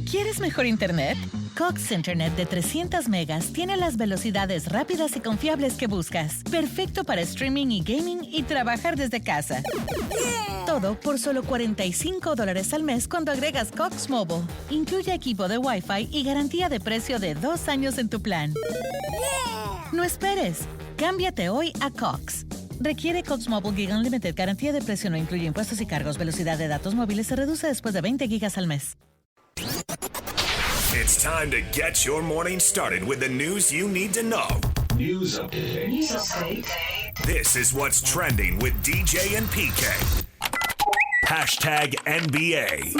¿Quieres mejor internet? Cox Internet de 300 megas tiene las velocidades rápidas y confiables que buscas. Perfecto para streaming y gaming y trabajar desde casa. Todo por solo $45 al mes cuando agregas Cox Mobile. Incluye equipo de Wi-Fi y garantía de precio de 2 años en tu plan. No esperes. Cámbiate hoy a Cox. Requiere Cox Mobile Gig Unlimited. Garantía de precio no incluye impuestos y cargos. Velocidad de datos móviles se reduce después de 20 gigas al mes. It's time to get your morning started with the news you need to know. News update. This is what's trending with DJ and PK. Hashtag NBA.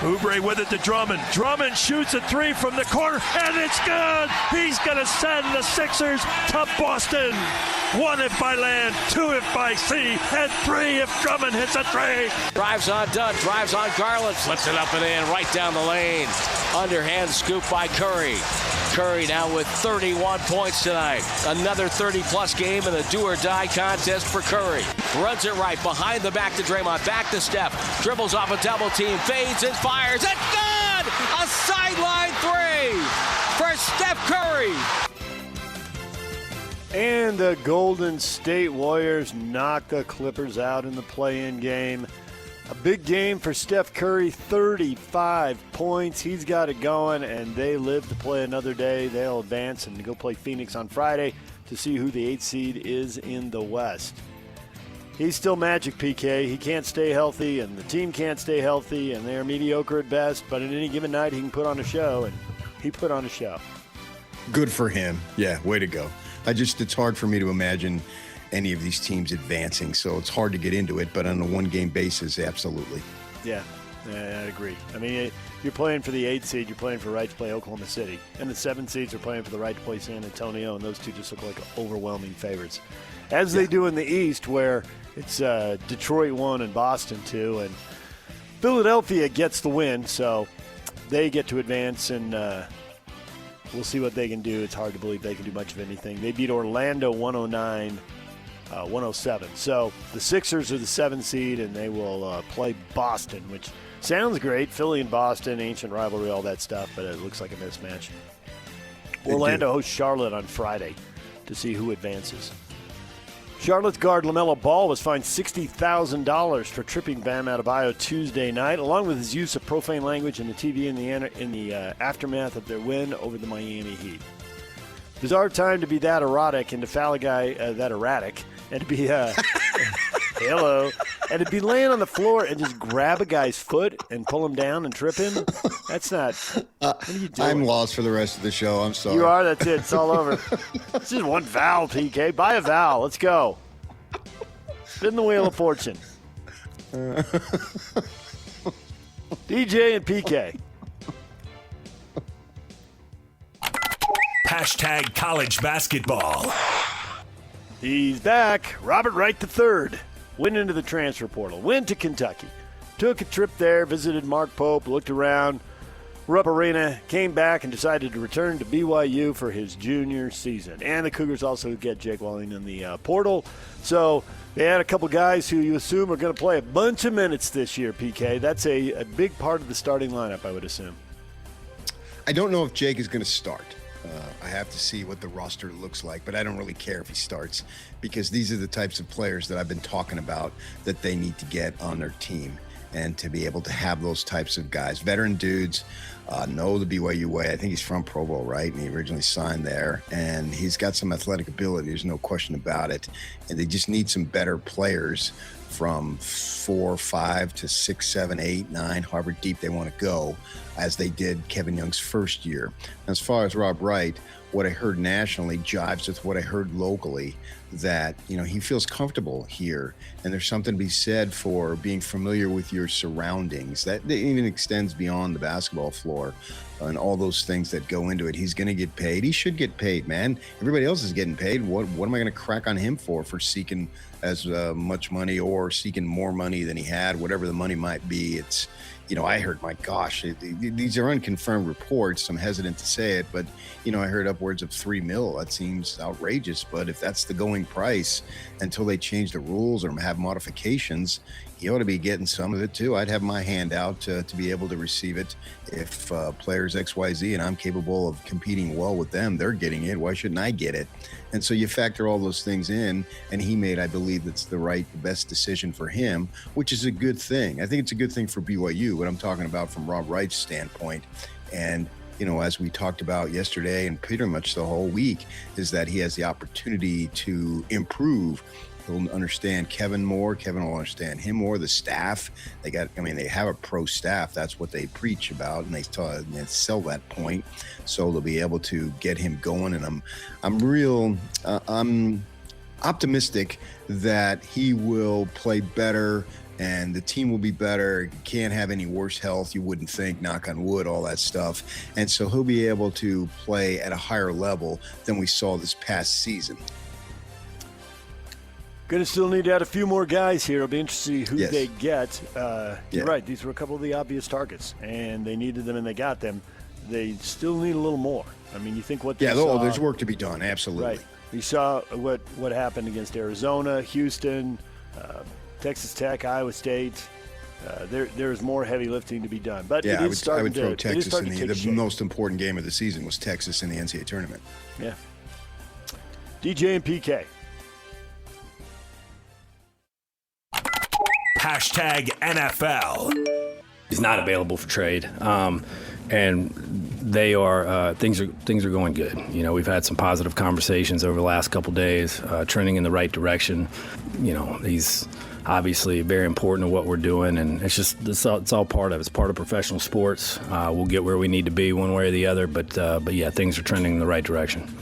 Oubre with it to Drummond. Drummond shoots a three from the corner, and it's good. He's going to send the Sixers to Boston. 1 if by land, 2 if by sea, and 3 if Drummond hits a three. Drives on Dunn, drives on Garland, flips it up and in, right down the lane. Underhand scoop by Curry. Curry now with 31 points tonight. Another 30-plus game in a do-or-die contest for Curry. Runs it right, behind the back to Draymond, back to Steph. Dribbles off a double team, fades and fires. It's good! A sideline three for Steph Curry. And the Golden State Warriors knock the Clippers out in the play-in game. A big game for Steph Curry, 35 points. He's got it going, and they live to play another day. They'll advance and go play Phoenix on Friday to see who the 8th seed is in the West. He's still Magic, PK. He can't stay healthy, and the team can't stay healthy, and they're mediocre at best. But in any given night, he can put on a show, and he put on a show. Good for him. Yeah, way to go. It's hard for me to imagine any of these teams advancing, so it's hard to get into it, but on a one-game basis, absolutely. Yeah, I agree. I mean, you're playing for the 8th seed, you're playing for Wright to play Oklahoma City, and the 7th seeds are playing for the Wright to play San Antonio, and those two just look like overwhelming favorites. As they do in the East, where it's Detroit 1 and Boston 2, and Philadelphia gets the win, so they get to advance, and we'll see what they can do. It's hard to believe they can do much of anything. They beat Orlando 109. 107. So the Sixers are the 7th seed, and they will play Boston, which sounds great. Philly and Boston, ancient rivalry, all that stuff, but it looks like a mismatch. Orlando hosts Charlotte on Friday to see who advances. Charlotte's guard LaMelo Ball was fined $60,000 for tripping Bam Adebayo Tuesday night, along with his use of profane language in the TV in the aftermath of their win over the Miami Heat. Bizarre time to be that erotic and to foul a guy that erratic. And to be, hello, and to be laying on the floor and just grab a guy's foot and pull him down and trip him, that's not, what are you doing? I'm lost for the rest of the show. I'm sorry. You are, that's it. It's all over. This is one vowel, PK. Buy a vowel. Let's go. Spin the wheel of fortune. DJ and PK. Hashtag college basketball. He's back. Robert Wright III went into the transfer portal, went to Kentucky, took a trip there, visited Mark Pope, looked around Rupp Arena, came back and decided to return to BYU for his junior season. And the Cougars also get Jake Walling in the portal. So they had a couple guys who you assume are going to play a bunch of minutes this year, PK. That's a big part of the starting lineup, I would assume. I don't know if Jake is going to start. I have to see what the roster looks like, but I don't really care if he starts because these are the types of players that I've been talking about that they need to get on their team and to be able to have those types of guys. Veteran dudes know the BYU way. I think he's from Provo, right? And he originally signed there, and he's got some athletic ability. There's no question about it. And they just need some better players from 4, 5 to 6, 7, 8, 9, however deep they want to go, as they did Kevin Young's first year. As far as Rob Wright, what I heard nationally jives with what I heard locally, that, you know, he feels comfortable here. And there's something to be said for being familiar with your surroundings. That even extends beyond the basketball floor and all those things that go into it. He's going to get paid. He should get paid, man. Everybody else is getting paid. What am I going to crack on him for seeking as much money or seeking more money than he had, whatever the money might be? It's, you know, I heard, my gosh, these are unconfirmed reports. I'm hesitant to say it, but, you know, I heard upwards of $3 million. That seems outrageous, but if that's the going price until they change the rules or have modifications, he ought to be getting some of it too. I'd have my hand out to be able to receive it. If players XYZ and I'm capable of competing well with them, they're getting it. Why shouldn't I get it? And so you factor all those things in, and he made, I believe, that's the best decision for him, which is a good thing. I think it's a good thing for BYU, what I'm talking about from Rob Wright's standpoint. And as we talked about yesterday and pretty much the whole week, is that he has the opportunity to improve. He'll understand Kevin more. Kevin will understand him more. The staff, they have a pro staff. That's what they preach about, and they sell that point. So they'll be able to get him going. And I'm optimistic that he will play better and the team will be better. Can't have any worse health, you wouldn't think, knock on wood, all that stuff. And so he'll be able to play at a higher level than we saw this past season. Going to still need to add a few more guys here. It'll be interesting to see who they get. You're right. These were a couple of the obvious targets, and they needed them, and they got them. They still need a little more. I mean, you think what they saw. There's work to be done, absolutely. Right. You saw what happened against Arizona, Houston, Texas Tech, Iowa State. There's more heavy lifting to be done. But I would throw Texas in the most important game of the season was Texas in the NCAA tournament. Yeah. DJ and PK. Hashtag NFL. He's not available for trade, and they are things are going good. We've had some positive conversations over the last couple days, trending in the right direction. He's obviously very important to what we're doing, and it's all part of it. It's part of professional sports. We'll get where we need to be one way or the other, but yeah, things are trending in the right direction.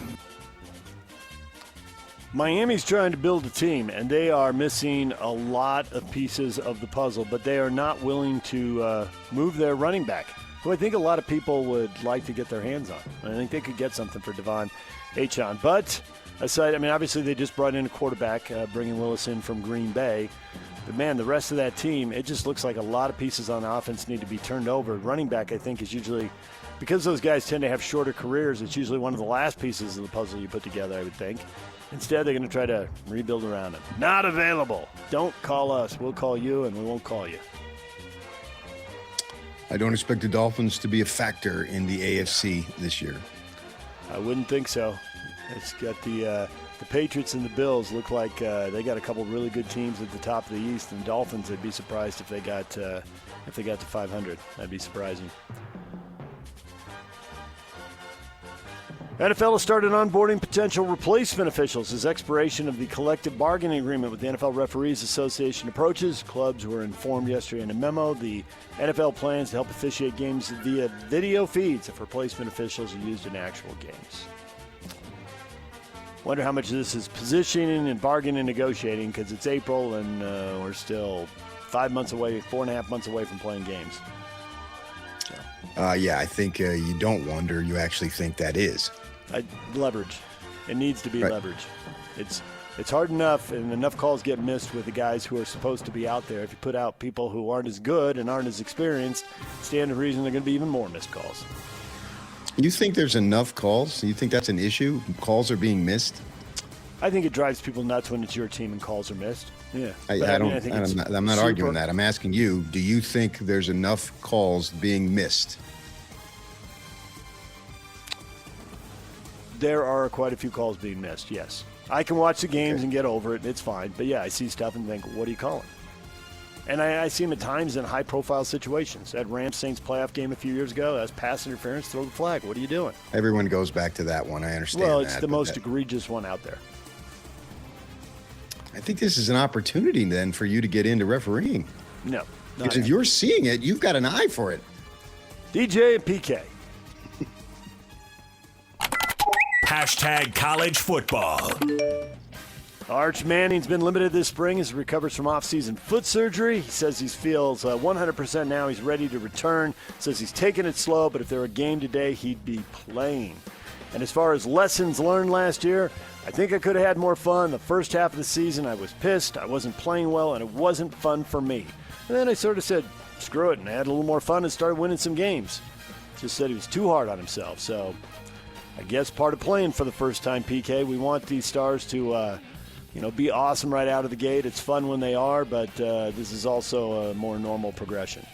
Miami's trying to build a team, and they are missing a lot of pieces of the puzzle, but they are not willing to move their running back, who I think a lot of people would like to get their hands on. I think they could get something for Devon Achane. But obviously they just brought in a quarterback, bringing Willis in from Green Bay. But, man, the rest of that team, it just looks like a lot of pieces on offense need to be turned over. Running back, I think, is usually – because those guys tend to have shorter careers, it's usually one of the last pieces of the puzzle you put together, I would think. Instead, they're going to try to rebuild around him. Not available. Don't call us. We'll call you, and we won't call you. I don't expect the Dolphins to be a factor in the AFC this year. I wouldn't think so. It's got the Patriots and the Bills look like they got a couple of really good teams at the top of the East, and the Dolphins, I'd be surprised if they got to 500. That'd be surprising. NFL has started onboarding potential replacement officials as expiration of the collective bargaining agreement with the NFL Referees Association approaches. Clubs were informed yesterday in a memo. The NFL plans to help officiate games via video feeds if replacement officials are used in actual games. Wonder how much of this is positioning and bargaining and negotiating, because it's April and we're still 5 months away, 4.5 months away from playing games. I think you don't wonder. You actually think that is. Leverage. It needs to be leverage. It's hard enough, and enough calls get missed with the guys who are supposed to be out there. If you put out people who aren't as good and aren't as experienced, stand to reason they're going to be even more missed calls. You think there's enough calls? You think that's an issue? Calls are being missed? I think it drives people nuts when it's your team and calls are missed. Yeah. I'm not arguing that. I'm asking you, do you think there's enough calls being missed? There are quite a few calls being missed, yes. I can watch the games and get over it, and it's fine. But, yeah, I see stuff and think, what are you calling? And I see them at times in high-profile situations. That Rams-Saints playoff game a few years ago, that was pass interference, throw the flag. What are you doing? Everyone goes back to that one. I understand that. Well, it's the most egregious one out there. I think this is an opportunity, then, for you to get into refereeing. No. Because if you're seeing it, you've got an eye for it. DJ and PK. Hashtag college football. Arch Manning's been limited this spring as he recovers from off-season foot surgery. He says he feels 100% now. He's ready to return. Says he's taking it slow, but if there were a game today, he'd be playing. And as far as lessons learned last year, I think I could have had more fun. The first half of the season, I was pissed. I wasn't playing well, and it wasn't fun for me. And then I sort of said, screw it, and I had a little more fun and started winning some games. Just said he was too hard on himself. So I guess part of playing for the first time, PK, we want these stars to be awesome right out of the gate. It's fun when they are, but this is also a more normal progression.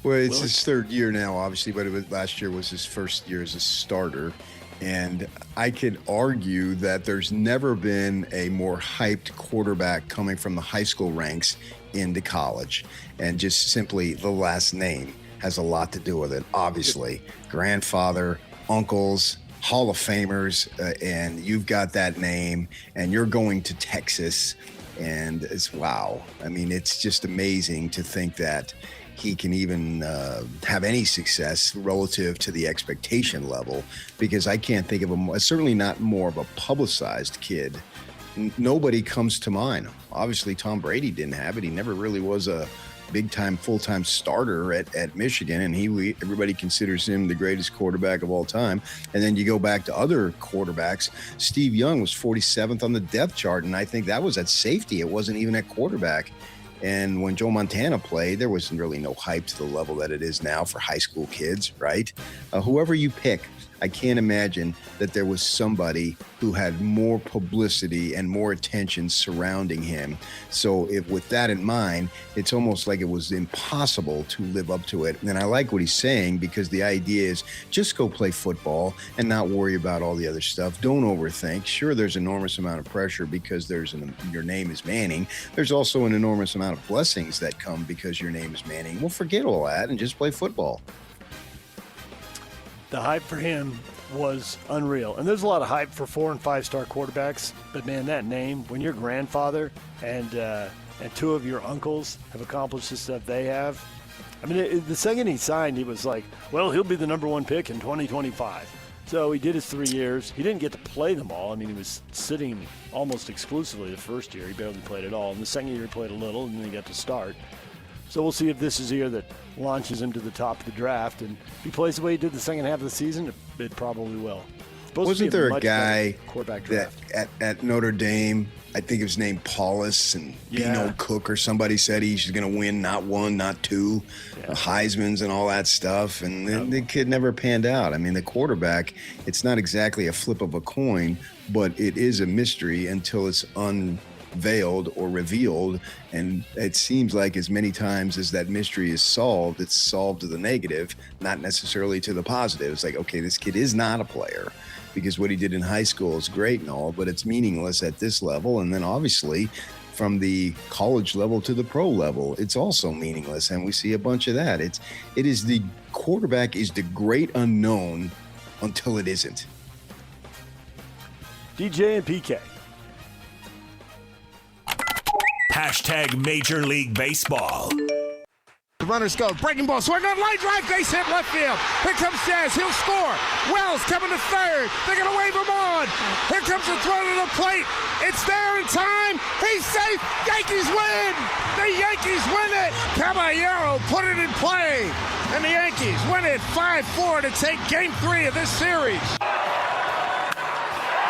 Well, it's his third year now, obviously, but last year was his first year as a starter. And I could argue that there's never been a more hyped quarterback coming from the high school ranks into college. And just simply the last name has a lot to do with it. Obviously, grandfather, uncles, Hall of Famers, and you've got that name, and you're going to Texas. And it's wow. I mean, it's just amazing to think that he can even have any success relative to the expectation level, because I can't think of him, certainly not more of a publicized kid. Nobody comes to mind. Obviously, Tom Brady didn't have it. He never really was a big-time, full-time starter at Michigan, and everybody considers him the greatest quarterback of all time. And then you go back to other quarterbacks. Steve Young was 47th on the depth chart, and I think that was at safety. It wasn't even at quarterback. And when Joe Montana played, there was really no hype to the level that it is now for high school kids, right? Whoever you pick, I can't imagine that there was somebody who had more publicity and more attention surrounding him. So with that in mind, it's almost like it was impossible to live up to it. And I like what he's saying, because the idea is just go play football and not worry about all the other stuff. Don't overthink. Sure, there's enormous amount of pressure because your name is Manning. There's also an enormous amount of blessings that come because your name is Manning. Well, forget all that and just play football. The hype for him was unreal. And there's a lot of hype for 4- and 5-star quarterbacks. But, man, that name, when your grandfather and 2 of your uncles have accomplished the stuff they have. I mean, the second he signed, he was like, well, he'll be the number 1 pick in 2025. So he did his 3 years. He didn't get to play them all. I mean, he was sitting almost exclusively the first year. He barely played at all. And the second year he played a little, and then he got to start. So we'll see if this is the year that launches him to the top of the draft. And if he plays the way he did the second half of the season, it probably will. Wasn't there a guy that at Notre Dame, I think his name Paulus, and Bino Cook or somebody said he's going to win not 1, not 2, Heismans and all that stuff, and the kid never panned out. I mean, the quarterback, it's not exactly a flip of a coin, but it is a mystery until it's unveiled or revealed, and it seems like as many times as that mystery is solved, it's solved to the negative, not necessarily to the positive. It's like, okay, this kid is not a player, because what he did in high school is great and all, but it's meaningless at this level. And then obviously from the college level to the pro level, it's also meaningless. And we see a bunch of that. It is the quarterback is the great unknown until it isn't. DJ and PK. Hashtag Major League Baseball. The runners go. Breaking ball. Swing on line drive. Base hit left field. Here comes Jazz. He'll score. Wells coming to third. They're going to wave him on. Here comes the throw to the plate. It's there in time. He's safe. Yankees win. The Yankees win it. Caballero put it in play. And the Yankees win it 5-4 to take Game 3 of this series.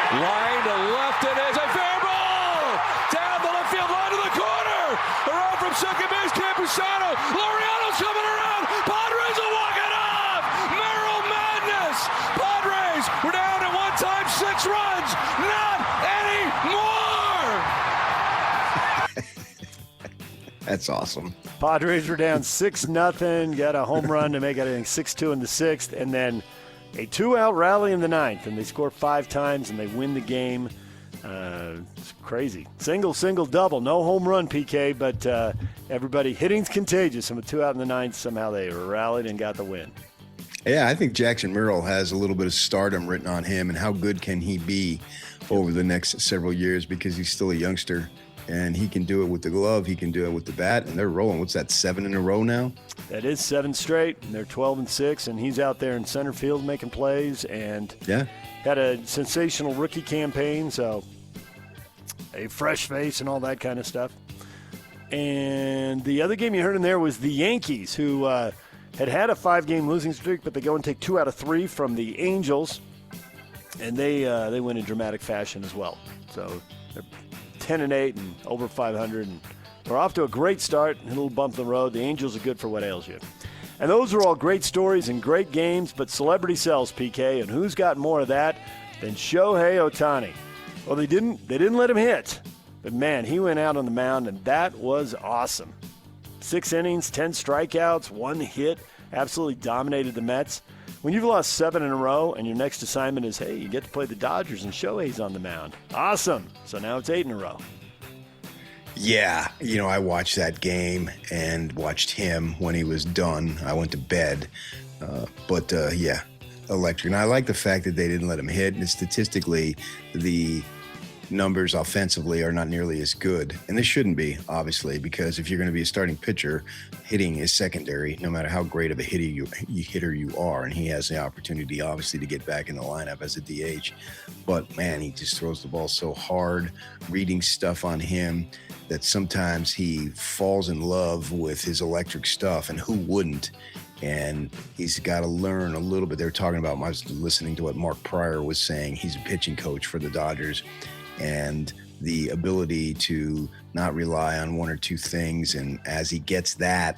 Line to left, it is a fair ball! Down the left field line to the corner! Around from second base, Campusano. Laureano's coming around! Padres will walk it off! Merrill Madness! Padres were down at one time 6 runs! Not anymore! That's awesome. Padres were down 6-0, got a home run to make it, I think, 6-2 in the 6th, and then a 2-out rally in the 9th, and they score 5 times, and they win the game. It's crazy. Single, double. No home run, PK, but everybody, hitting's contagious. And with 2 out in the 9th, somehow they rallied and got the win. Yeah, I think Jackson Merrill has a little bit of stardom written on him, and how good can he be over the next several years, because he's still a youngster. And he can do it with the glove. He can do it with the bat. And they're rolling. What's that, 7 in a row now? That is 7 straight. And they're 12-6. And he's out there in center field making plays. And had a sensational rookie campaign. So a fresh face and all that kind of stuff. And the other game you heard in there was the Yankees, who had a 5-game losing streak. But they go and take 2 out of 3 from the Angels. And they win in dramatic fashion as well. So they're 10-8 and over 500, and we're off to a great start. A little bump in the road. The Angels are good for what ails you. And those are all great stories and great games, but celebrity sells, PK, and who's got more of that than Shohei Ohtani? Well, they didn't let him hit. But, man, he went out on the mound, and that was awesome. 6 innings, 10 strikeouts, 1 hit, absolutely dominated the Mets. When you've lost 7 in a row and your next assignment is, hey, you get to play the Dodgers and Shohei's on the mound. Awesome. So now it's 8 in a row. Yeah, I watched that game and watched him when he was done. I went to bed. But electric. And I like the fact that they didn't let him hit. And statistically, the numbers offensively are not nearly as good. And they shouldn't be, obviously, because if you're going to be a starting pitcher, hitting is secondary, no matter how great of a hitter you are. And he has the opportunity, obviously, to get back in the lineup as a DH. But, man, he just throws the ball so hard, reading stuff on him, that sometimes he falls in love with his electric stuff. And who wouldn't? And he's got to learn a little bit. They were talking about, I was listening to what Mark Pryor was saying. He's a pitching coach for the Dodgers. And the ability to not rely on one or two things. And as he gets that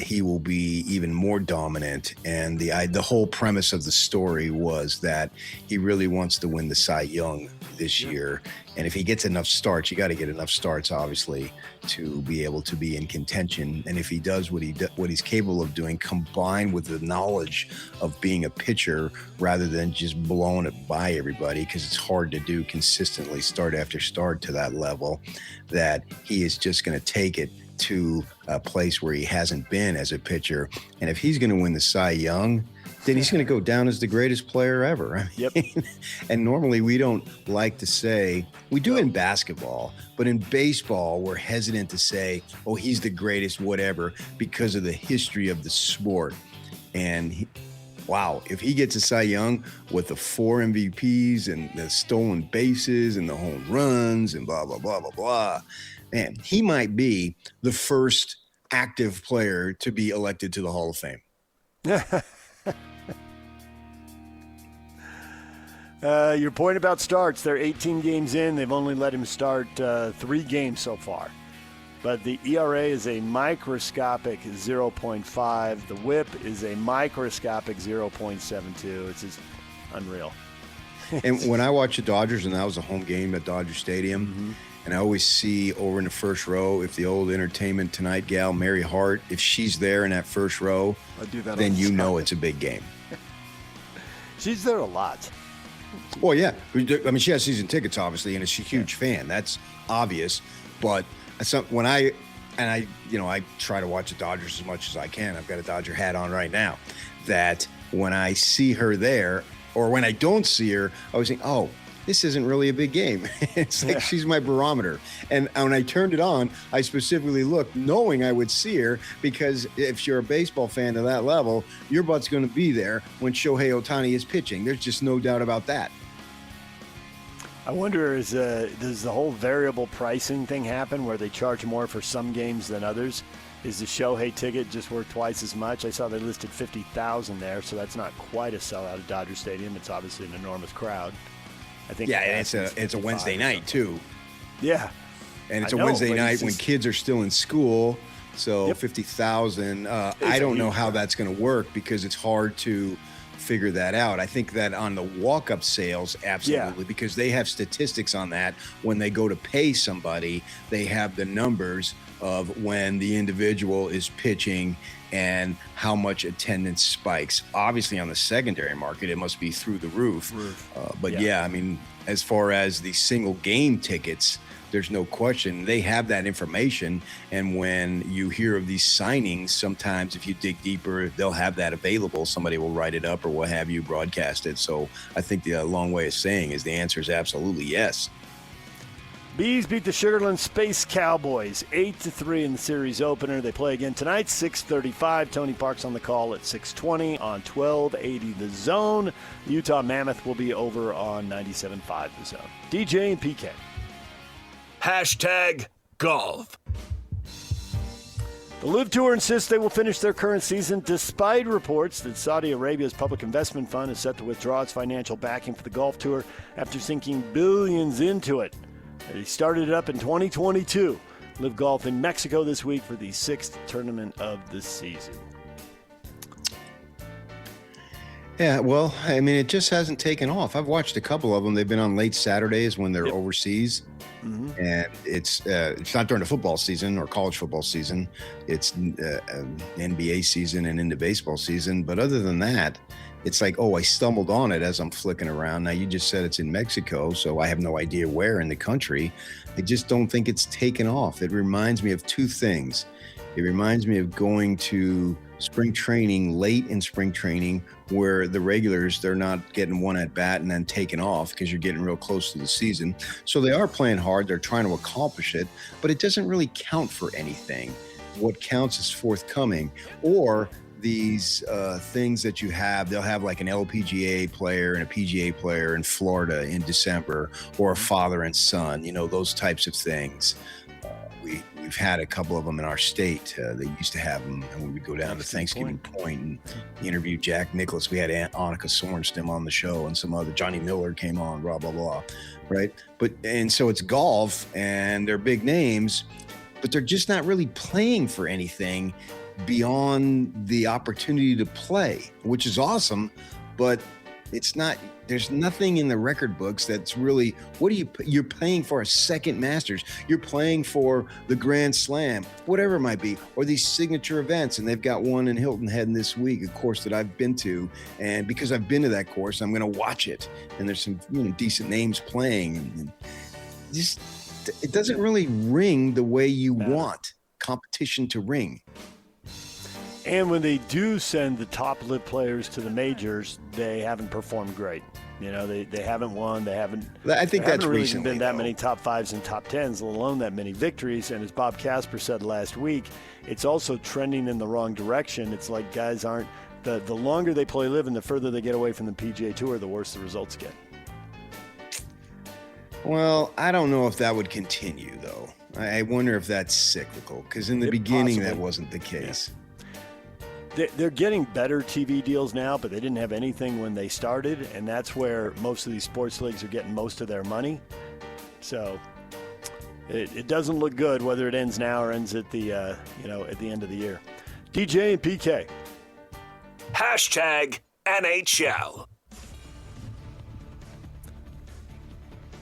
he will be even more dominant. And the whole premise of the story was that he really wants to win the Cy Young this year. And if he gets enough starts, you got to get enough starts, obviously, to be able to be in contention. And if he does what he's capable of doing, combined with the knowledge of being a pitcher rather than just blowing it by everybody, because it's hard to do consistently start after start to that level, that he is just going to take it to a place where he hasn't been as a pitcher. And if he's going to win the Cy Young, then he's going to go down as the greatest player ever. Yep. And normally we don't like to say, we do in basketball, but in baseball, we're hesitant to say, oh, he's the greatest, whatever, because of the history of the sport. And wow, if he gets a Cy Young with the 4 MVPs and the stolen bases and the home runs and blah, blah, blah, blah, blah, man, he might be the first active player to be elected to the Hall of Fame. Your point about starts, they're 18 games in. They've only let him start 3 games so far. But the ERA is a microscopic 0.5. The whip is a microscopic 0.72. It's just unreal. And when I watch the Dodgers, and that was a home game at Dodger Stadium, and I always see over in the first row, if the old Entertainment Tonight gal, Mary Hart, if she's there in that first row, then you know it's a big game. She's there a lot. Well, yeah. I mean, she has season tickets, obviously, and she's a huge fan. That's obvious. But when I try to watch the Dodgers as much as I can. I've got a Dodger hat on right now. That when I see her there, or when I don't see her, I always think, oh, this isn't really a big game. It's like she's my barometer. And when I turned it on, I specifically looked knowing I would see her, because if you're a baseball fan to that level, your butt's going to be there when Shohei Ohtani is pitching. There's just no doubt about that. I wonder, does the whole variable pricing thing happen where they charge more for some games than others? Is the Shohei ticket just worth twice as much? I saw they listed 50,000 there, so that's not quite a sellout at Dodger Stadium. It's obviously an enormous crowd. I think. Yeah, and it's a Wednesday night too. Yeah, and it's a Wednesday night when kids are still in school. So 50,000. I don't know how that's going to work, because it's hard to figure that out. I think that on the walk-up sales, absolutely, because they have statistics on that. When they go to pay somebody, they have the numbers of when the individual is pitching and how much attendance spikes. Obviously, on the secondary market, it must be through the roof. But I mean, as far as the single game tickets, there's no question. They have that information. And when you hear of these signings, sometimes if you dig deeper, they'll have that available. Somebody will write it up or what have you, broadcast it. So I think the long way of saying is the answer is absolutely yes. Bees beat the Sugarland Space Cowboys 8-3 in the series opener. They play again tonight, 6:35. Tony Park's on the call at 6:20 on 1280 The Zone. The Utah Mammoth will be over on 97.5 The Zone. DJ and PK. #golf. The LIV Tour insists they will finish their current season despite reports that Saudi Arabia's public investment fund is set to withdraw its financial backing for the golf tour after sinking billions into it. They started it up in 2022. LIV Golf in Mexico this week for the 6th tournament of the season. Yeah, well, I mean, it just hasn't taken off. I've watched a couple of them. They've been on late Saturdays when they're overseas. And it's not during the football season or college football season. It's NBA season and into baseball season. But other than that, it's like, oh, I stumbled on it as I'm flicking around. Now, you just said it's in Mexico, so I have no idea where in the country. I just don't think it's taken off. It reminds me of two things. It reminds me of going to spring training, late in spring training, where the regulars, they're not getting one at bat and then taking off because you're getting real close to the season. So they are playing hard. They're trying to accomplish it, but it doesn't really count for anything. What counts is forthcoming, or these things that you have. They'll have like an LPGA player and a PGA player in Florida in December, or a father and son, those types of things. We've had a couple of them in our state. They used to have them, and we would go down to Thanksgiving Point and interview Jack Nicklaus. We had Annika Sorenstam on the show, and some other Johnny Miller came on, blah, blah, blah, right? And so it's golf, and they're big names, but they're just not really playing for anything beyond the opportunity to play, which is awesome, but it's not. There's nothing in the record books that's really, you're playing for a second Masters, you're playing for the Grand Slam, whatever it might be, or these signature events. And they've got one in Hilton Head this week, a course that I've been to. And because I've been to that course, I'm going to watch it. And there's some decent names playing. And just, it doesn't really ring the way you want competition to ring. And when they do send the top live players to the majors, they haven't performed great. They haven't won. They haven't. I think that's really recently been that many top fives and top tens, let alone that many victories. And as Bob Casper said last week, it's also trending in the wrong direction. It's like guys aren't the longer they play live and the further they get away from the PGA Tour, the worse the results get. Well, I don't know if that would continue, though. I wonder if that's cyclical, because in the beginning that wasn't the case. Yeah. They're getting better TV deals now, but they didn't have anything when they started, and that's where most of these sports leagues are getting most of their money. So it doesn't look good whether it ends now or ends at the at the end of the year. DJ and PK. Hashtag NHL.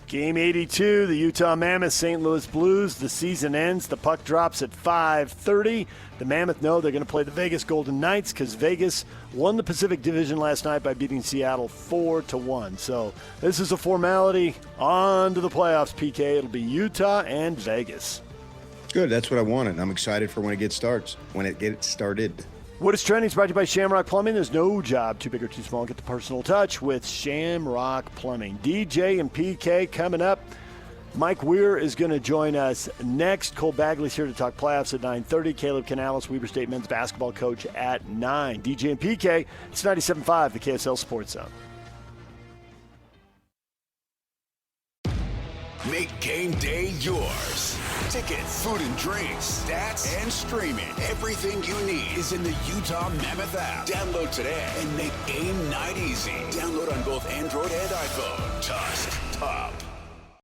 Game 82, the Utah Mammoth, St. Louis Blues. The season ends. The puck drops at 5:30. The Mammoth know they're going to play the Vegas Golden Knights because Vegas won the Pacific Division last night by beating Seattle 4-1. So this is a formality. On to the playoffs, PK. It'll be Utah and Vegas. Good. That's what I wanted. I'm excited for when it gets started. What is trending is brought to you by Shamrock Plumbing. There's no job too big or too small. Get the personal touch with Shamrock Plumbing. DJ and PK coming up. Mike Weir is going to join us next. Cole Bagley's here to talk playoffs at 9:30. Caleb Canales, Weber State men's basketball coach, at 9. DJ and PK, it's 97.5, the KSL Sports Zone. Make game day yours. Tickets, food and drinks, stats, and streaming. Everything you need is in the Utah Mammoth app. Download today and make game night easy. Download on both Android and iPhone. Just top.